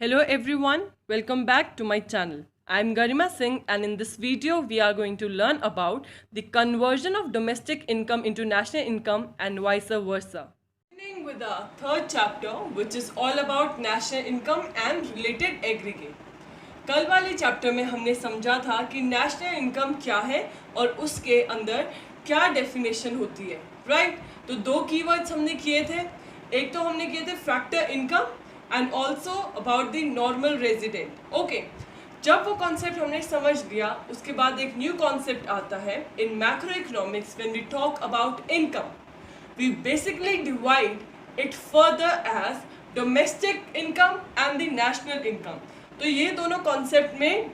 Hello everyone, welcome back to my channel. I am Garima Singh and in this video we are going to learn about the conversion of domestic income into national income and vice versa. Beginning with the third chapter which is all about national income and related aggregate. कल वाले chapter में हमने समझा था कि national income क्या है और उसके अंदर क्या डेफिनेशन होती है, राइट? तो दो कीवर्ड्स हमने किए थे. एक तो हमने किए थे factor income and also about the normal resident. Okay, जब वो कॉन्सेप्ट हमने समझ लिया उसके बाद एक न्यू कॉन्सेप्ट आता है in macroeconomics. When we talk about income we basically divide it further as domestic income and the national income. तो ये दोनों कॉन्सेप्ट में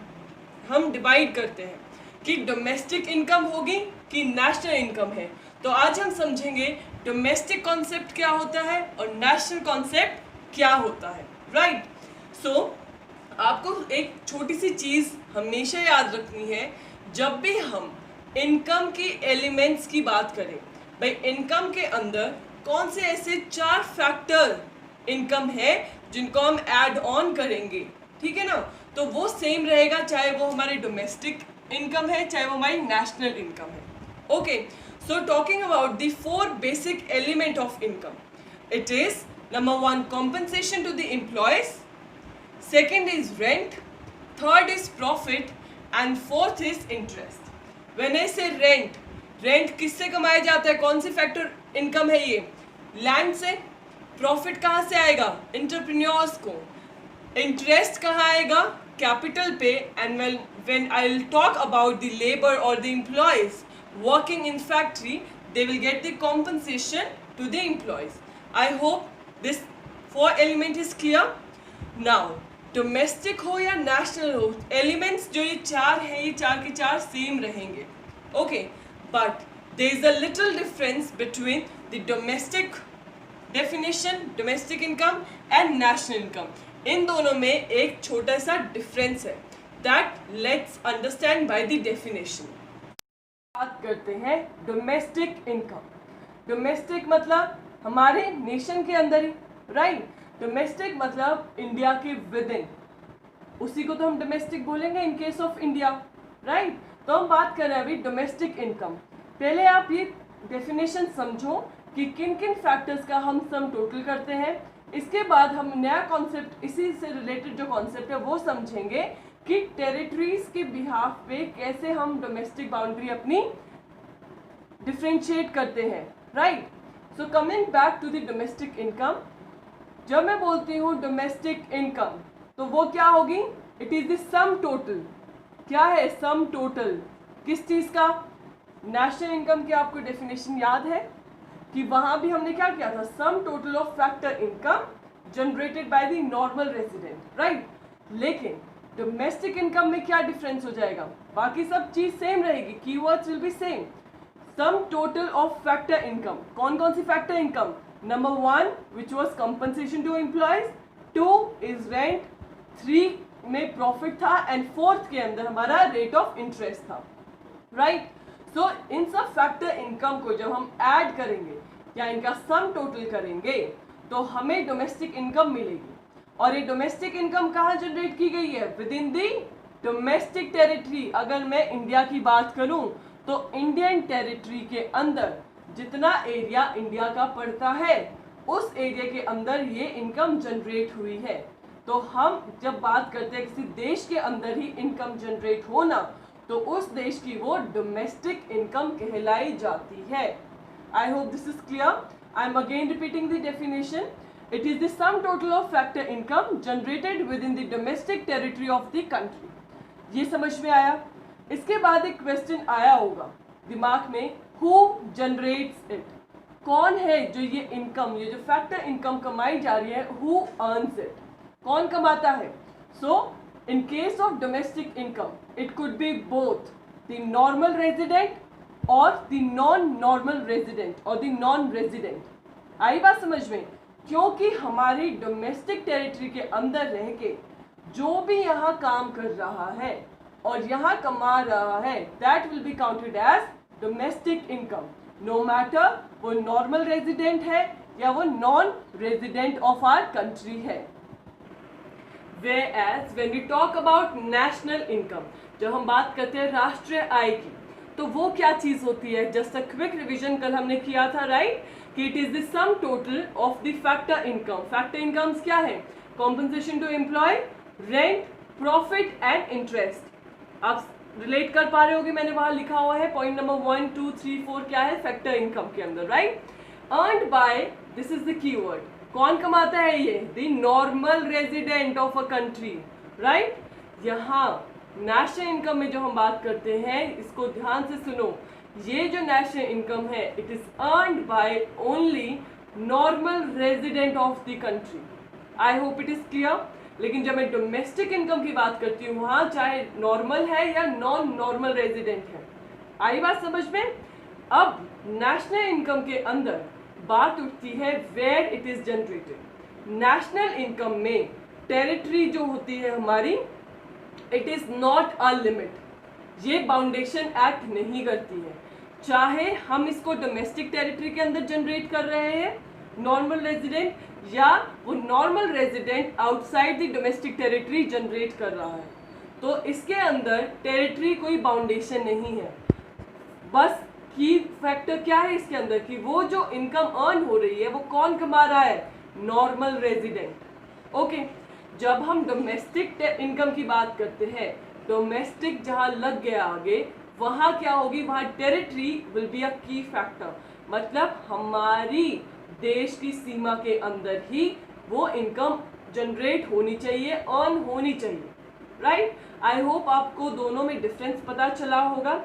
हम डिवाइड करते हैं कि डोमेस्टिक इनकम होगी कि नेशनल इनकम है. तो आज हम समझेंगे डोमेस्टिक कॉन्सेप्ट क्या होता है और नेशनल कॉन्सेप्ट क्या होता है, राइट? सो आपको एक छोटी सी चीज़ हमेशा याद रखनी है जब भी हम इनकम की एलिमेंट्स की बात करें. भाई इनकम के अंदर कौन से ऐसे 4 फैक्टर इनकम है जिनको हम ऐड ऑन करेंगे, ठीक है ना? तो वो सेम रहेगा चाहे वो हमारे डोमेस्टिक इनकम है चाहे वो हमारी नेशनल इनकम है. Okay, so talking about the 4 basic element of income, it is number 1 compensation to the employees, second is rent, third is profit and fourth is interest. When I say rent किससे कमाया जाता है, कौन सी factor income है ये? Land से. Profit कहाँ से आएगा? एंटरप्रेन्योर्स को. इंटरेस्ट कहाँ आएगा? कैपिटल पे. And when I'll talk about the labor or the employees working in factory, they will get the compensation to the employees. I hope this 4 element is clear. Now domestic हो या national हो, elements जो ये 4 हैं ये 4 के 4 same रहेंगे. Okay, but there is a little difference between the domestic definition, domestic income and national income. इन दोनों में एक छोटा सा डिफरेंस है. That let's understand by the definition. बात करते हैं डोमेस्टिक इनकम. डोमेस्टिक मतलब हमारे नेशन के अंदर ही, राइट? डोमेस्टिक मतलब इंडिया के विद इन, उसी को तो हम डोमेस्टिक बोलेंगे इन केस ऑफ इंडिया, राइट? तो हम बात कर रहे हैं अभी डोमेस्टिक इनकम. पहले आप ये डेफिनेशन समझो कि किन किन फैक्टर्स का हम सम टोटल करते हैं. इसके बाद हम नया कॉन्सेप्ट, इसी से रिलेटेड जो कॉन्सेप्ट है वो समझेंगे कि टेरिटरीज के बिहाफ पे कैसे हम डोमेस्टिक बाउंड्री अपनी डिफ्रेंशिएट करते हैं, right? So coming back to the domestic income, जब मैं बोलती हूँ डोमेस्टिक इनकम तो वो क्या होगी? It is the sum total. क्या है सम टोटल? किस चीज़ का? नेशनल इनकम की आपको डेफिनेशन याद है कि वहाँ भी हमने क्या किया था? Sum total of factor income generated by the normal resident, right? लेकिन डोमेस्टिक इनकम में क्या डिफरेंस हो जाएगा? बाकी सब चीज़ सेम रहेगी, keywords will be same. Sum total of factor income. कौन कौन सी factor income? Number 1 which was compensation to employees, 2 is rent, 3 में प्रॉफिट था एंड 4th के अंदर हमारा रेट ऑफ इंटरेस्ट था, राइट? सो इन सब फैक्टर इनकम को जब हम ऐड करेंगे या इनका सम टोटल करेंगे तो हमें डोमेस्टिक इनकम मिलेगी. और ये डोमेस्टिक इनकम कहाँ जनरेट की गई है? With in the domestic territory. अगर मैं इंडिया की बात करूँ तो इंडियन टेरिटरी के अंदर जितना एरिया इंडिया का पड़ता है उस एरिया के अंदर ये इनकम जनरेट हुई है. तो हम जब बात करते हैं किसी देश के अंदर ही इनकम जनरेट होना तो उस देश की वो डोमेस्टिक इनकम कहलाई जाती है. I hope this is clear. I am again repeating the definition. It is the sum total of factor income generated with in the domestic territory of the country. ये समझ में आया? इसके बाद एक क्वेश्चन आया होगा दिमाग में, हु जनरेट्स इट? कौन है जो ये इनकम, ये जो फैक्टर इनकम कमाई जा रही है, हु अर्न्स इट? कौन कमाता है? So in case of domestic income it could be both the normal resident और द नॉन नॉर्मल रेजिडेंट और द नॉन रेजिडेंट. आई बात समझ में? क्योंकि हमारी डोमेस्टिक टेरिटरी के अंदर रह के जो भी यहाँ काम कर रहा है और यहाँ कमा रहा है that will be counted as domestic income, no matter वो नॉर्मल रेजिडेंट है या वो non resident of our country है. Whereas when we talk about national income, जब हम बात करते हैं राष्ट्रीय आय की, तो वो क्या चीज होती है? जस्ट अ क्विक रिवीजन कल हमने किया था, राइट, कि it is the sum total of the factor income. Factor incomes क्या है? Compensation to employee, rent, profit and interest. आप रिलेट कर पा रहे होगे, मैंने वहां लिखा हुआ है पॉइंट नंबर 1 2 3 4 क्या है फैक्टर इनकम के अंदर, right. Earned by, this is the keyword, कौन कमाता है ये? The normal resident of a country, right. यहाँ नेशनल इनकम में जो हम बात करते हैं, इसको ध्यान से सुनो, ये जो नेशनल इनकम है it is earned by only normal resident of the country. I hope it is clear. लेकिन जब मैं डोमेस्टिक इनकम की बात करती हूँ, वहाँ चाहे नॉर्मल है या नॉन नॉर्मल रेजिडेंट है. आई बात समझ में? अब नेशनल इनकम के अंदर बात उठती है where it is generated. National income में टेरिटरी जो होती है हमारी, it is not a limit. ये बाउंडेशन एक्ट नहीं करती है. चाहे हम इसको डोमेस्टिक टेरिटरी के अंदर जनरेट कर रहे हैं नॉर्मल रेजिडेंट, या वो normal resident outside the domestic territory generate कर रहा है, तो इसके अंदर टेरिटरी कोई बाउंडेशन नहीं है. बस की फैक्टर क्या है इसके अंदर, कि वो जो इनकम अर्न हो रही है वो कौन कमा रहा है? Normal resident. ओके, जब हम डोमेस्टिक इनकम की बात करते हैं, डोमेस्टिक जहां लग गया आगे, वहां क्या होगी? वहां टेरिटरी विल बी अ की फैक्टर. मतलब हमारी देश की सीमा के अंदर ही वो इनकम जनरेट होनी चाहिए, अर्न होनी चाहिए, राइट. आई होप आपको दोनों में डिफरेंस पता चला होगा.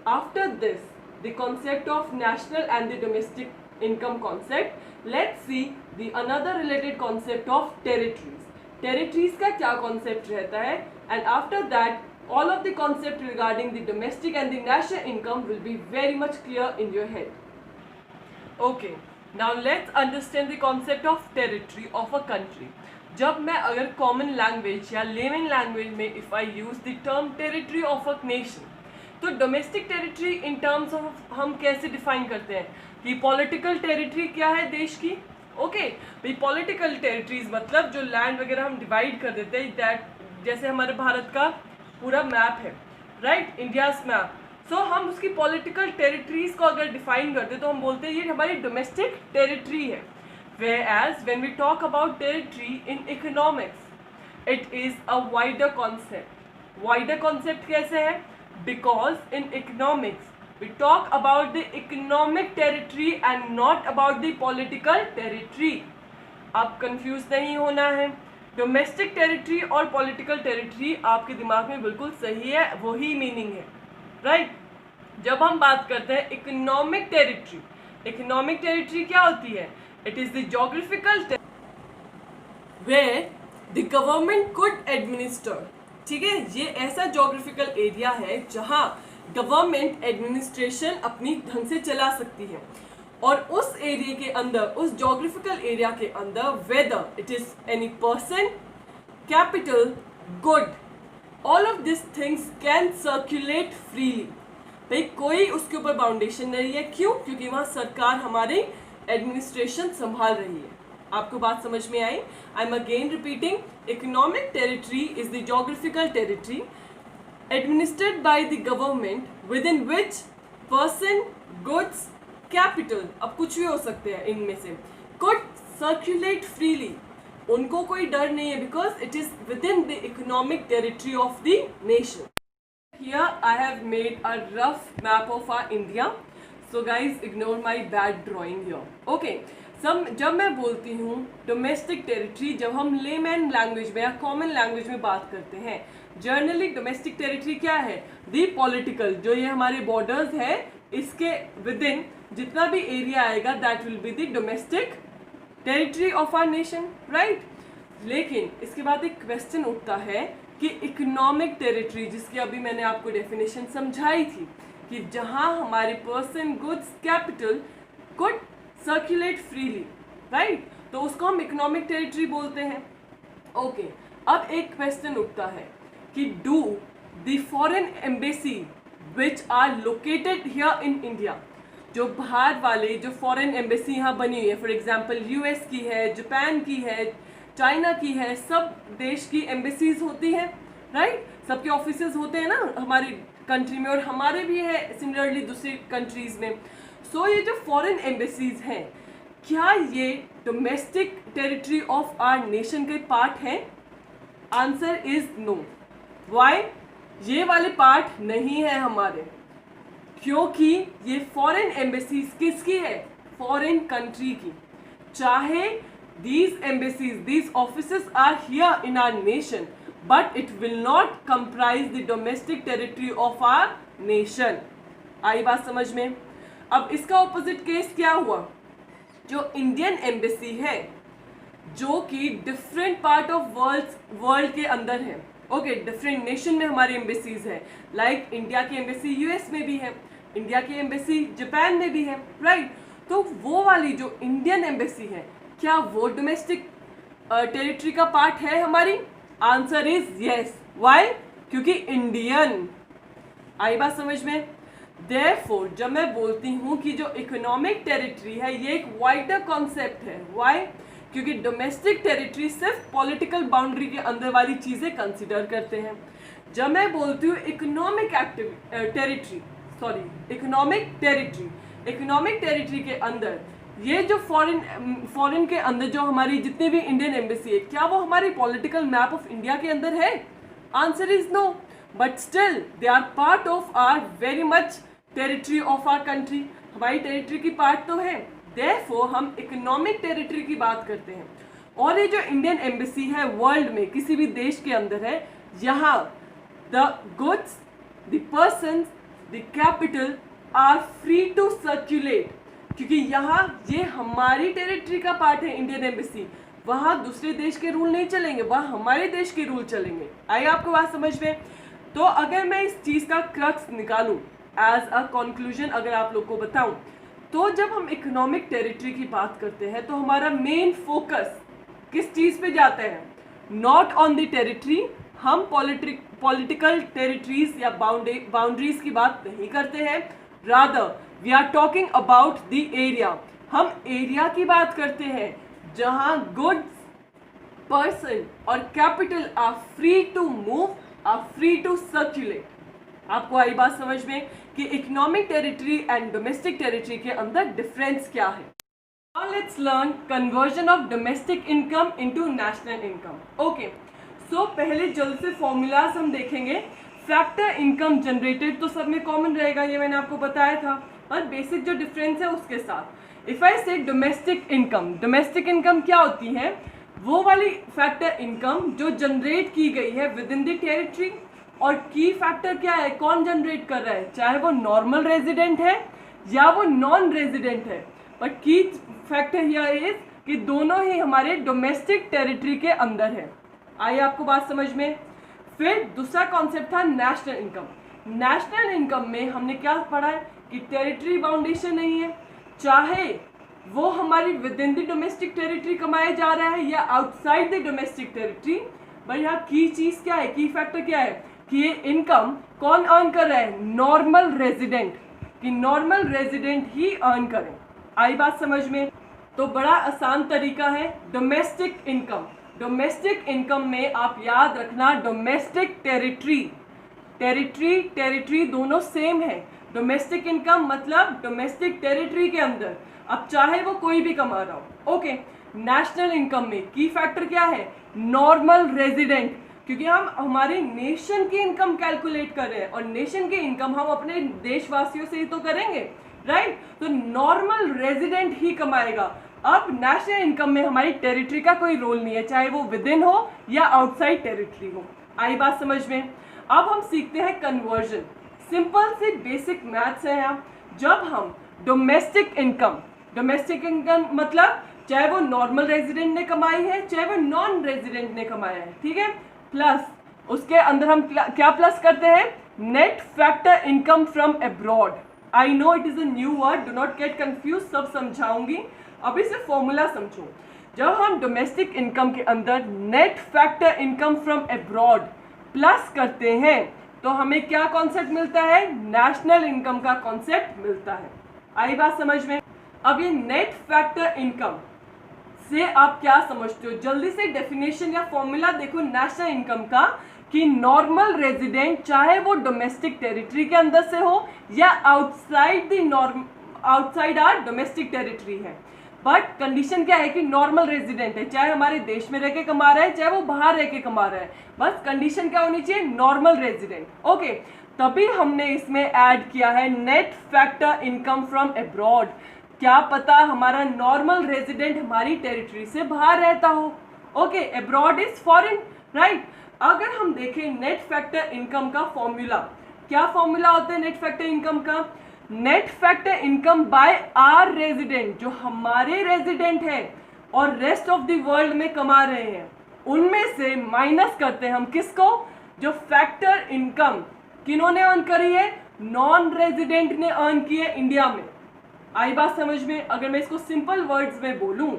After this the concept of national and the domestic income concept, let's see the another related concept of territories. Territories का क्या concept रहता है, and after that all of the concept regarding the domestic and the national income will be very much clear in your head. Okay, now let's understand the concept of territory of a country. जब मैं अगर common language या layman language में if I use the term territory of a nation, तो domestic territory in terms of हम कैसे define करते हैं कि पॉलिटिकल टेरिटरी क्या है देश की. ओके भाई, पॉलिटिकल टेरिटरीज मतलब जो लैंड वगैरह हम डिवाइड कर देते हैं, दैट जैसे हमारे भारत का पूरा मैप है, राइट, इंडियाज मैप. सो हम उसकी पॉलिटिकल टेरिटरीज को अगर डिफाइन करते तो हम बोलते हैं ये हमारी डोमेस्टिक टेरिटरी है. Whereas when we talk about territory in economics, it is a wider concept. Wider concept कैसे है? Because in economics we talk about the economic territory and not about the political territory. अब confuse नहीं होना है. Domestic territory और political territory आपके दिमाग में बिल्कुल सही है, वही मीनिंग है, राइट. जब हम बात करते हैं इकोनॉमिक टेरिटरी, इकोनॉमिक टेरिटरी क्या होती है? It is the geographical where the government could administer. ठीक है, ये ऐसा ज्योग्राफिकल एरिया है जहां गवर्नमेंट एडमिनिस्ट्रेशन अपनी ढंग से चला सकती है, और उस एरिया के अंदर, उस ज्योग्राफिकल एरिया के अंदर, whether it is any person, capital, good, all of this things can circulate freely. भाई कोई उसके ऊपर बाउंडेशन नहीं है. क्यों? क्योंकि वहां सरकार हमारी एडमिनिस्ट्रेशन संभाल रही है. आपको बात समझ में आई? I am again repeating, economic territory is the geographical territory administered by the government within which person, goods, capital, अब कुछ भी हो सकते हैं इनमें से, could circulate freely. उनको कोई डर नहीं है because it is within the economic territory of the nation. Here I have made a rough map of our India. So guys, ignore my bad drawing here. Okay. जब मैं बोलती हूँ domestic territory, जब हम लेमैन लैंग्वेज में या common language में बात करते हैं, जर्नली डोमेस्टिक टेरिटरी क्या है? दी पॉलिटिकल, जो ये हमारे बॉर्डर्स है, इसके विद इन जितना भी एरिया आएगा that will be the domestic territory of our nation, right. लेकिन इसके बाद एक क्वेश्चन उठता है कि इकोनॉमिक टेरिटरी, जिसकी अभी मैंने आपको डेफिनेशन समझाई थी, कि जहाँ हमारे person, goods, capital could circulate freely, right, तो उसको हम इकोनॉमिक टेरिटरी बोलते हैं. ओके, अब एक क्वेश्चन उठता है कि do the foreign embassy which are located here in India, जो बाहर वाले जो फॉरेन एम्बेसी यहाँ बनी हुई है, फॉर एग्जांपल यूएस की है, जापान की है, चाइना की है, सब देश की एम्बेसीज होती हैं, राइट, सबके ऑफिसेज होते हैं ना हमारी कंट्री में, और हमारे भी है सिमिलरली दूसरी कंट्रीज में। सो ये जो फॉरेन एम्बेसीज हैं, क्या ये domestic territory of our nation के पार्ट हैं? Answer is no. वाई? ये वाले पार्ट नहीं है हमारे, क्योंकि ये फॉरेन एम्बेसीज किसकी है? फॉरेन कंट्री की। चाहे these embassies, these offices are here in our nation, but it will not comprise the domestic territory of our nation. आई बात समझ में? अब इसका ऑपोजिट केस क्या हुआ? जो इंडियन एम्बेसी है, जो कि डिफरेंट पार्ट ऑफ वर्ल्ड के अंदर है, ओके, डिफरेंट नेशन में हमारी एम्बेसीज है, लाइक इंडिया की एम्बेसी यूएस में भी है, इंडिया की एम्बेसी जापान में भी है, राइट। तो वो वाली जो इंडियन एम्बेसी है, क्या वो डोमेस्टिक टेरिटरी का पार्ट है हमारी? Answer is yes. व्हाई? क्योंकि इंडियन। आई बात समझ में? देयरफॉर जब मैं बोलती हूँ कि जो इकोनॉमिक टेरिटरी है, ये एक वाइडर कॉन्सेप्ट है। व्हाई? क्योंकि डोमेस्टिक टेरिटरी सिर्फ पॉलिटिकल बाउंड्री के अंदर वाली चीज़ें कंसिडर करते हैं। जब मैं बोलती हूँ इकोनॉमिक टेरिटरी के अंदर ये जो फॉरेन के अंदर जो हमारी जितनी भी इंडियन एम्बेसी है, क्या वो हमारी पॉलिटिकल मैप ऑफ इंडिया के अंदर है? Answer is no, but still they are part of our very much territory of our country. हमारी टेरिटरी की पार्ट तो है, देयरफॉर हम इकोनॉमिक टेरिटरी की बात करते हैं। और ये जो इंडियन एम्बेसी है वर्ल्ड में किसी भी देश के अंदर है, यहाँ the goods, the persons, the capital are free to circulate, क्योंकि यहाँ ये हमारी टेरिटरी का पार्ट है इंडियन एम्बेसी। वहाँ दूसरे देश के रूल नहीं चलेंगे, वहाँ हमारे देश के रूल चलेंगे। आई आपको बात समझ में? तो अगर मैं इस चीज़ का क्रक्स निकालूं एज अ कंक्लूजन, अगर आप लोग को बताऊं, तो जब हम इकोनॉमिक टेरिटरी की बात करते हैं तो हमारा मेन फोकस किस चीज़ पे जाता है? Not on the territory. हम पॉलिटिकल टेरिटरीज या बाउंड्रीज की बात नहीं करते हैं, rather we are talking about the area. हम एरिया की बात करते हैं जहां गुड्स, पर्सन और capital are free to move, are free to circulate. आपको आई बात समझ में कि economic territory and domestic territory के अंदर डिफरेंस क्या है? Now let's learn conversion of domestic income into national income. Okay, so पहले जल्द से फॉर्मूलाज हम देखेंगे। फैक्टर इनकम जनरेटेड तो सब में कॉमन रहेगा, ये मैंने आपको बताया था, और बेसिक जो डिफरेंस है उसके साथ। इफ आई से डोमेस्टिक इनकम क्या होती है? वो वाली फैक्टर इनकम जो जनरेट की गई है विद इन द टेरिटरी। और की फैक्टर क्या है? कौन जनरेट कर रहा है? चाहे वो नॉर्मल रेजिडेंट है या वो नॉन रेजिडेंट है, बट की फैक्टर हियर इज कि दोनों ही हमारे डोमेस्टिक टेरिटरी के अंदर है। आई आपको बात समझ में? फिर दूसरा कॉन्सेप्ट था नेशनल इनकम। नेशनल इनकम में हमने क्या पढ़ा है कि टेरिटरी बाउंडेशन नहीं है, चाहे वो हमारी with in the domestic territory कमाया जा रहा है या outside the domestic territory. But यहाँ की चीज क्या है, की फैक्टर क्या है कि ये इनकम कौन अर्न कर रहा है? नॉर्मल रेजिडेंट, कि नॉर्मल रेजिडेंट ही अर्न करें। आई बात समझ में? तो बड़ा आसान तरीका है डोमेस्टिक इनकम। डोमेस्टिक इनकम में आप याद रखना डोमेस्टिक टेरिटरी दोनों सेम है। डोमेस्टिक इनकम मतलब डोमेस्टिक टेरिटरी के अंदर, अब चाहे वो कोई भी कमा रहा हो। ओके, नेशनल इनकम में की फैक्टर क्या है? नॉर्मल रेजिडेंट, क्योंकि हम हमारे नेशन की इनकम कैलकुलेट कर रहे हैं और नेशन की इनकम हम अपने देशवासियों से ही तो करेंगे, राइट? तो नॉर्मल रेजिडेंट ही कमाएगा। अब नेशनल इनकम में हमारी टेरिटरी का कोई रोल नहीं है, चाहे वो विद इन हो या आउटसाइड टेरिटरी हो। आई बात समझ में? अब हम सीखते हैं कन्वर्जन। सिंपल सी बेसिक मैथ्स है यहाँ। जब हम डोमेस्टिक इनकम मतलब चाहे वो नॉर्मल रेजिडेंट ने कमाई है चाहे वो नॉन रेजिडेंट ने कमाया है, ठीक है, प्लस उसके अंदर हम क्या प्लस करते हैं? Net factor income from abroad. I know it is a new word, do not get confuse, सब समझाऊंगी, अभी से फॉर्मूला समझो। जब हम डोमेस्टिक इनकम के अंदर net factor income from abroad plus करते हैं तो हमें क्या कॉन्सेप्ट मिलता है? नेशनल इनकम का कॉन्सेप्ट मिलता है। आई बात समझ में? अब ये नेट फैक्टर इनकम इससे आप क्या समझते हो? जल्दी से डेफिनेशन या फॉर्मूला देखो नेशनल इनकम का, कि नॉर्मल रेजिडेंट चाहे वो डोमेस्टिक टेरिटरी के अंदर से हो या आउटसाइड आर डोमेस्टिक टेरिटरी है, बट कंडीशन क्या है कि नॉर्मल रेजिडेंट है, चाहे हमारे देश में रह के कमा रहा है चाहे वो बाहर रह के कमा रहा है, बस कंडीशन क्या होनी चाहिए? Normal resident. ओके, तभी हमने इसमें ऐड किया है net factor income from abroad. क्या पता हमारा नॉर्मल रेजिडेंट हमारी टेरिटरी से बाहर रहता हो। Okay, abroad is foreign, right. अगर हम देखें नेट फैक्टर इनकम का फॉर्मूला, क्या फॉर्मूला होता है नेट फैक्टर इनकम का? Net factor income by our resident, जो हमारे रेजिडेंट है और रेस्ट ऑफ द वर्ल्ड में कमा रहे हैं, उनमें से माइनस करते हैं हम किसको? जो फैक्टर इनकम किन्होंने अर्न करी है? नॉन रेजिडेंट ने अर्न की है इंडिया में। आई बात समझ में? अगर मैं इसको सिंपल वर्ड्स में बोलूं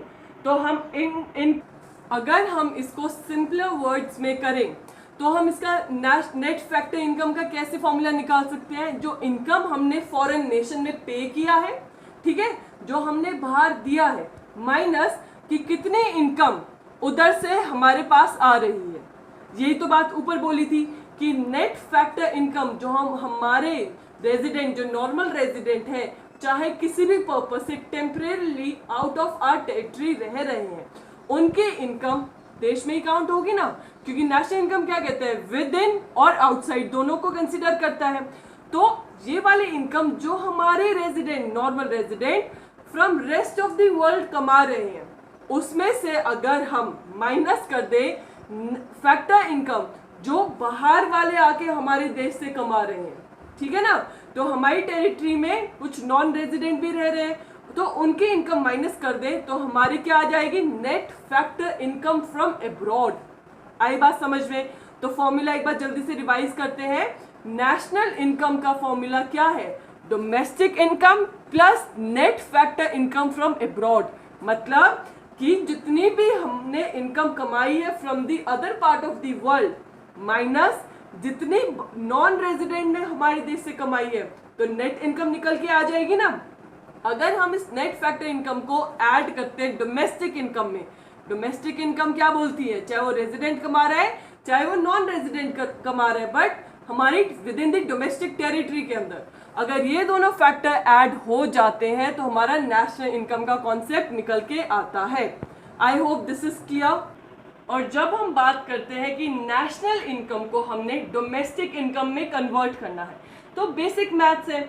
तो हम अगर हम इसको सिंपल वर्ड्स में करें तो हम इसका नेट फैक्टर इनकम का कैसे फॉर्मूला निकाल सकते हैं? जो इनकम हमने फॉरेन नेशन में पे किया है, ठीक है, जो हमने बाहर दिया है, माइनस कि कितनी इनकम उधर से हमारे पास आ रही है। यही तो बात ऊपर बोली थी कि नेट फैक्टर इनकम जो हमारे रेजिडेंट, जो नॉर्मल रेजिडेंट है, चाहे किसी भी पर्पस से temporary out of our territory रह रहे हैं, उनकी इनकम देश में ही काउंट होगी ना, क्योंकि नेशनल इनकम क्या कहते हैं? विद इन और आउटसाइड दोनों को कंसीडर करता है। तो ये वाली इनकम जो हमारे resident, normal resident from rest of the world कमा रहे हैं, उसमें से अगर हम माइनस कर दे फैक्टर इनकम जो बाहर वाले आके हमारे देश से कमा रहे हैं, ठीक है ना, तो हमारी टेरिटरी में कुछ नॉन रेजिडेंट भी रह रहे हैं, तो उनकी इनकम माइनस कर दे तो हमारी क्या आ जाएगी? Net factor income from abroad. आई बात समझ में? तो फॉर्मूला एक बार जल्दी से रिवाइज करते हैं। नेशनल इनकम का फॉर्मूला क्या है? Domestic income plus net factor income from abroad. मतलब कि जितनी भी हमने इनकम कमाई है from the other part of the world minus जितनी नॉन रेजिडेंट ने हमारे देश से कमाई है, तो नेट इनकम निकल के आ जाएगी ना। अगर हम इस नेट फैक्टर इनकम को ऐड करते हैं डोमेस्टिक इनकम में, डोमेस्टिक इनकम क्या बोलती है? चाहे वो रेजिडेंट कमा रहा है चाहे वो नॉन रेजिडेंट कमा रहा है, बट हमारी with in the domestic territory के अंदर अगर ये दोनों फैक्टर ऐड हो जाते हैं तो हमारा नेशनल इनकम का कॉन्सेप्ट निकल के आता है। I hope this is clear. और जब हम बात करते हैं कि नेशनल इनकम को हमने डोमेस्टिक इनकम में कन्वर्ट करना है, तो बेसिक मैथ्स है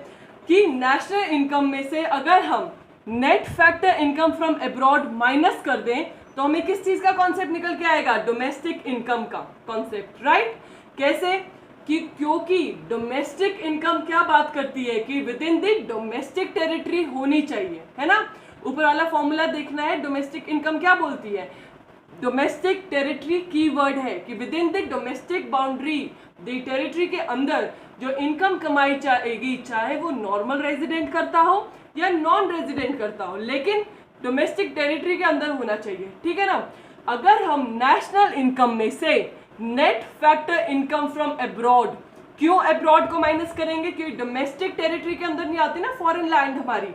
कि नेशनल इनकम में से अगर हम net factor income from abroad minus कर दें तो हमें किस चीज़ का कॉन्सेप्ट निकल के आएगा? डोमेस्टिक इनकम का कॉन्सेप्ट, राइट। कैसे? कि क्योंकि डोमेस्टिक इनकम क्या बात करती है कि with in the domestic territory होनी चाहिए, है ना। ऊपर वाला फॉर्मूला देखना है। डोमेस्टिक इनकम क्या बोलती है? डोमेस्टिक टेरिटरी कीवर्ड है कि with in the domestic boundary the territory के अंदर जो इनकम कमाई जाएगी, चाहे वो नॉर्मल रेजिडेंट करता हो या नॉन रेजिडेंट करता हो, लेकिन डोमेस्टिक टेरिटरी के अंदर होना चाहिए, ठीक है ना। अगर हम नेशनल इनकम में से net factor income from abroad, क्यों अब्रॉड को माइनस करेंगे? क्योंकि डोमेस्टिक टेरिटरी के अंदर नहीं आती ना फॉरेन लैंड हमारी।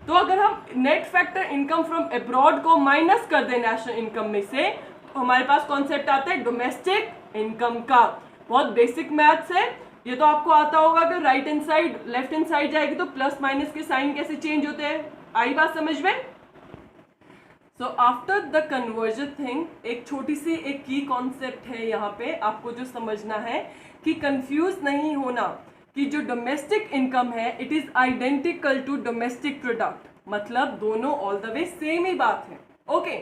तो अगर हम net factor income from abroad को माइनस कर दें नेशनल इनकम में से, तो हमारे पास कॉन्सेप्ट आता है डोमेस्टिक इनकम का। बहुत बेसिक मैथ्स है, ये तो आपको आता होगा कि right hand side left hand side जाएगी तो प्लस माइनस के साइन कैसे चेंज होते हैं। आई बात समझ में? So after the conversion thing, एक छोटी सी एक की कॉन्सेप्ट है यहाँ पे आपको जो समझना है कि कंफ्यूज नहीं होना कि जो डोमेस्टिक इनकम है it is identical to domestic product, मतलब दोनों ऑल द वे सेम ही बात है। ओके,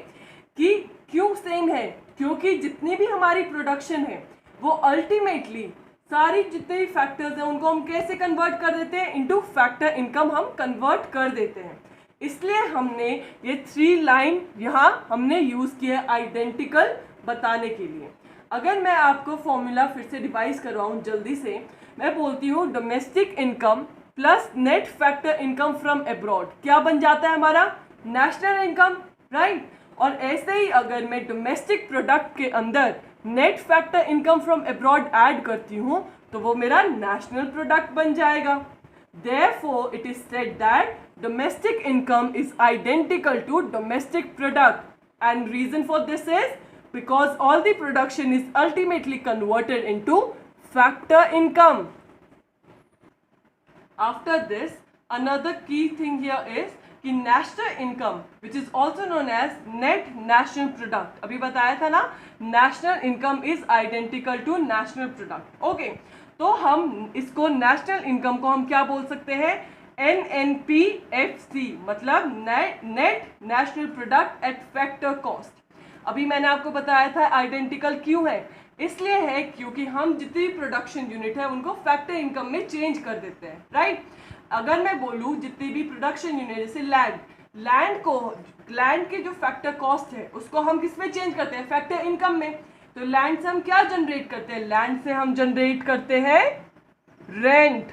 कि क्यों सेम है? क्योंकि जितनी भी हमारी प्रोडक्शन है वो अल्टीमेटली सारी जितने भी फैक्टर्स हैं उनको हम कैसे कन्वर्ट कर देते हैं? इनटू फैक्टर इनकम हम कन्वर्ट कर देते हैं। इसलिए हमने ये 3 लाइन यहाँ हमने यूज़ किया है आइडेंटिकल बताने के लिए। अगर मैं आपको फॉर्मूला फिर से रिवाइज करवाऊँ जल्दी से, मैं बोलती हूँ domestic income plus net factor income from abroad क्या बन जाता है हमारा? National income, right. और ऐसे ही अगर मैं डोमेस्टिक प्रोडक्ट के अंदर net factor income from abroad add करती हूँ तो वो मेरा नेशनल प्रोडक्ट बन जाएगा। Therefore, it is said that domestic income is identical to domestic product. and reason for this is because all the production is ultimately converted into factor income. After this, another key thing here is कि national income which is also known as net national product, अभी बताया था ना, national income is identical to national product. Okay, तो हम इसको national income को हम क्या बोल सकते हैं, NNPFC, मतलब net national product at factor cost. अभी मैंने आपको बताया था आइडेंटिकल क्यों है, इसलिए है क्योंकि हम जितनी प्रोडक्शन यूनिट है उनको फैक्टर इनकम में चेंज कर देते हैं, राइट. अगर मैं बोलूँ जितनी भी प्रोडक्शन यूनिट, जैसे लैंड के जो फैक्टर कॉस्ट है उसको हम किस में चेंज करते हैं, फैक्टर इनकम में. तो लैंड से हम क्या जनरेट करते हैं, लैंड से हम जनरेट करते हैं रेंट.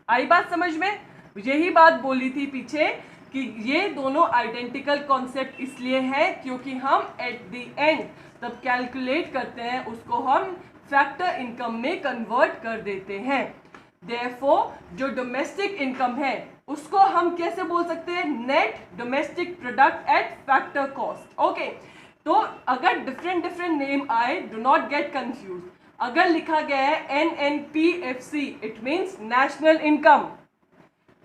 आई बात समझ में. यही बात बोली थी पीछे कि ये दोनों आइडेंटिकल कॉन्सेप्ट इसलिए है क्योंकि हम एट द एंड तब कैलकुलेट करते हैं उसको हम फैक्टर इनकम में कन्वर्ट कर देते हैं. देयरफॉर जो डोमेस्टिक इनकम है उसको हम कैसे बोल सकते हैं, net domestic product at factor cost. Okay, तो अगर डिफरेंट नेम आए, डू नॉट गेट कंफ्यूज. अगर लिखा गया है NNPFC, it means national income.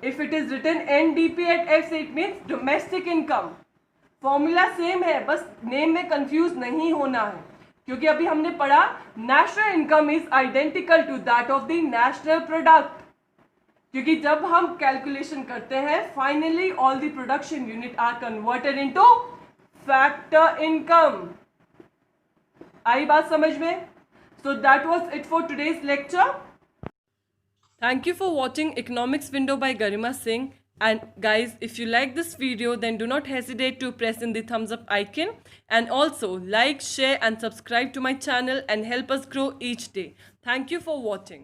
If it is written NDP at FC, it means domestic income. Formula same है, बस name में कंफ्यूज नहीं होना है, क्योंकि अभी हमने पढ़ा national income is identical to that of the national product. क्योंकि जब हम कैलकुलेशन करते हैं finally all the production unit are converted into factor income. आई बात समझ में. So that was it for today's lecture. Thank you for watching Economics Window by Garima Singh. And guys, if you like this video, then do not hesitate to press in the thumbs up icon. And also like, share and subscribe to my channel and help us grow each day. Thank you for watching.